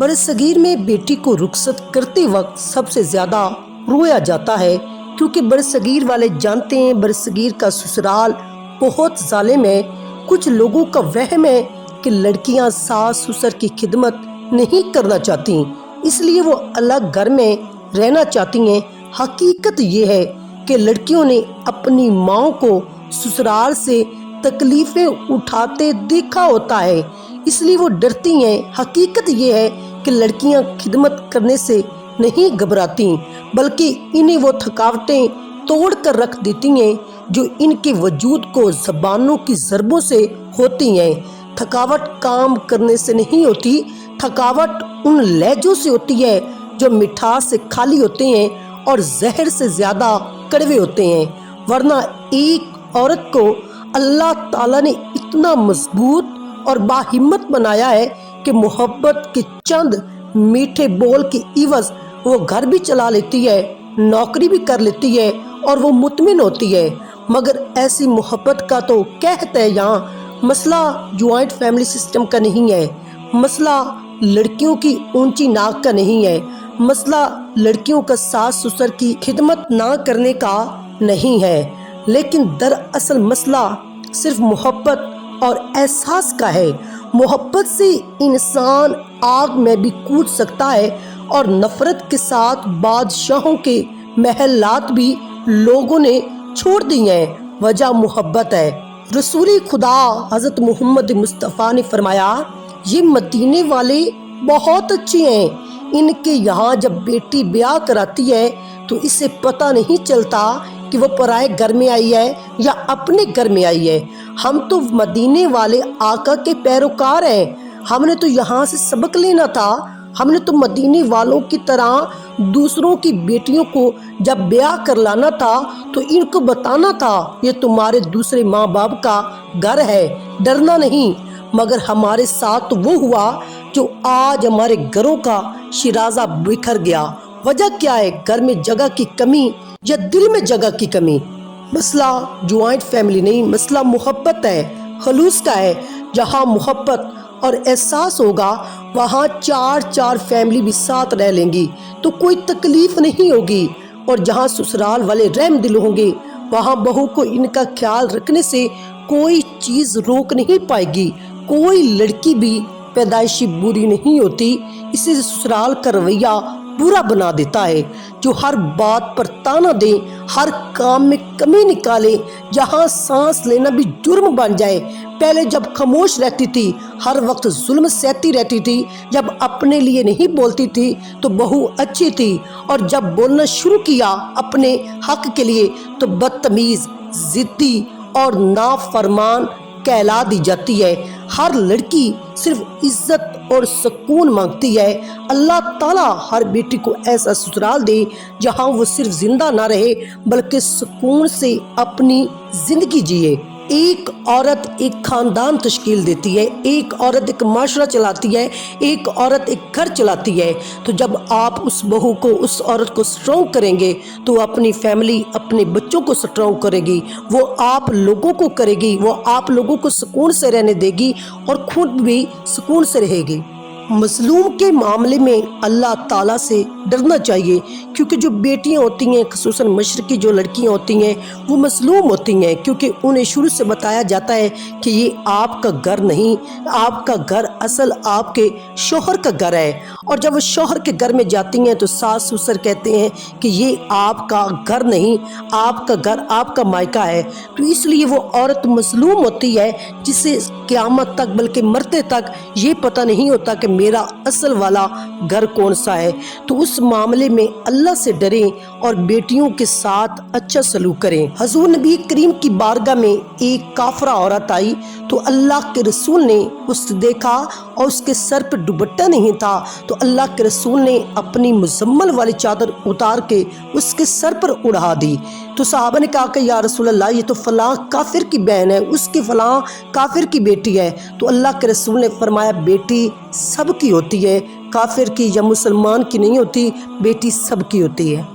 बरसगीर में बेटी को रुखसत करते वक्त सबसे ज़्यादा रोया जाता है, क्योंकि बरसगीर वाले जानते हैं बरसगीर का ससुराल बहुत जालिम है। कुछ लोगों का वहम है कि लड़कियां सास ससुर की खिदमत नहीं करना चाहती, इसलिए वो अलग घर में रहना चाहती हैं। हकीकत ये है कि लड़कियों ने अपनी माँ को ससुराल से तकलीफ़ें उठाते देखा होता है, इसलिए वो डरती हैं। हकीकत ये है कि लड़कियां खिदमत करने से नहीं घबराती, बल्कि इन्हें वो थकावटें तोड़ कर रख देती हैं जो इनके वजूद को ज़बानों की ज़रबों से होती हैं। थकावट काम करने से नहीं होती, थकावट उन लहजों से होती है जो मिठास से खाली होते हैं और जहर से ज़्यादा कड़वे होते हैं। वरना एक औरत को अल्लाह ताला ने इतना मजबूत और बाहिम्मत बनाया है कि मोहब्बत के चंद मीठे बोल के इवज़ वो घर भी चला लेती है, नौकरी भी कर लेती है और वो मुतमिन होती है। मगर ऐसी मोहब्बत का तो कहते हैं यहाँ मसला जॉइंट फैमिली सिस्टम का नहीं है, मसला लड़कियों की ऊंची नाक का नहीं है, मसला लड़कियों का सास ससुर की खिदमत ना करने का नहीं है, लेकिन दरअसल मसला सिर्फ मोहब्बत और एहसास का है। मोहब्बत से इंसान आग में भी कूद सकता है और नफरत के साथ बादशाहों के महलात भी लोगों ने छोड़ दिए हैं। वजह मोहब्बत है। रसूल खुदा हज़रत मोहम्मद मुस्तफ़ा ने फरमाया, ये मदीने वाले बहुत अच्छे हैं, इनके यहाँ जब बेटी ब्याह कराती है तो इसे पता नहीं चलता कि वो पराए घर में आई है या अपने घर में आई है। हम तो मदीने वाले आका के पैरोकार हैं, हमने तो यहाँ से सबक लेना था। हमने तो मदीने वालों की तरह दूसरों की बेटियों को जब ब्याह कर लाना था तो इनको बताना था ये तुम्हारे दूसरे माँ बाप का घर है, डरना नहीं। मगर हमारे साथ तो वो हुआ जो आज हमारे घरों का शिराजा बिखर गया। वजह क्या है? घर में जगह की कमी या दिल में जगह की कमी। मसला जॉइंट फैमिली नहीं, मसला मोहब्बत है, खलूस का है। जहाँ मोहब्बत और एहसास होगा वहाँ चार फैमिली भी साथ रह लेंगी तो कोई तकलीफ नहीं होगी। और जहाँ ससुराल वाले रहम दिल होंगे वहाँ बहू को इनका ख्याल रखने से कोई चीज़ रोक नहीं पाएगी। कोई लड़की भी पैदाइशी बुरी नहीं होती, इसे ससुराल का रवैया बुरा बना देता है, जो हर बात पर ताना दे, हर काम में कमी निकाले, जहाँ सांस लेना भी जुर्म बन जाए। पहले जब खामोश रहती थी, हर वक्त जुल्म सहती रहती थी, जब अपने लिए नहीं बोलती थी तो बहू अच्छी थी, और जब बोलना शुरू किया अपने हक के लिए तो बदतमीज, जिद्दी और नाफरमान कहला दी जाती है। हर लड़की सिर्फ इज्जत और सुकून मांगती है। अल्लाह ताला हर बेटी को ऐसा ससुराल दे जहां वो सिर्फ जिंदा ना रहे बल्कि सुकून से अपनी जिंदगी जिए। एक औरत एक खानदान तश्कील देती है, एक औरत एक माशरा चलाती है, एक औरत एक घर चलाती है। तो जब आप उस बहू को, उस औरत को स्ट्रॉन्ग करेंगे तो अपनी फैमिली, अपने बच्चों को स्ट्रॉन्ग करेगी, वो आप लोगों को करेगी, वो आप लोगों को सुकून से रहने देगी और खुद भी सुकून से रहेगी। मजलूम के मामले में अल्लाह ताला से डरना चाहिए, क्योंकि जो बेटियां होती हैं, ख़ुसूसन मशरकी जो लड़कियां होती हैं, वो मजलूम होती हैं, क्योंकि उन्हें शुरू से बताया जाता है कि ये आपका घर नहीं, आपका घर असल आपके शौहर का घर है। और जब वो शौहर के घर में जाती हैं तो सास ससुर कहते हैं कि ये आपका घर नहीं, आपका घर आपका मायका है। तो इसलिए वो औरत मजलूम होती है, जिसे क़यामत तक बल्कि मरते तक ये पता नहीं होता कि मेरा असल वाला घर कौन सा है। तो उस मामले में अल्लाह से डरें और बेटियों के साथ अच्छा सलूक करें। हजूर नबी करीम की बारगाह में एक काफरा औरत आई तो अल्लाह के रसूल ने उसे देखा और उसके सर पर दुपट्टा नहीं था, तो अल्लाह के रसूल ने अपनी मुजम्मल वाली चादर उतार के उसके सर पर उड़ा दी। तो सहाबा ने कहा कि या रसूल अल्लाह, ये तो फलां काफिर की बहन है, उसकी फलां काफिर की बेटी है। तो अल्लाह के रसूल ने फरमाया, बेटी सबकी होती है, काफिर की या मुसलमान की नहीं होती, बेटी सबकी होती है।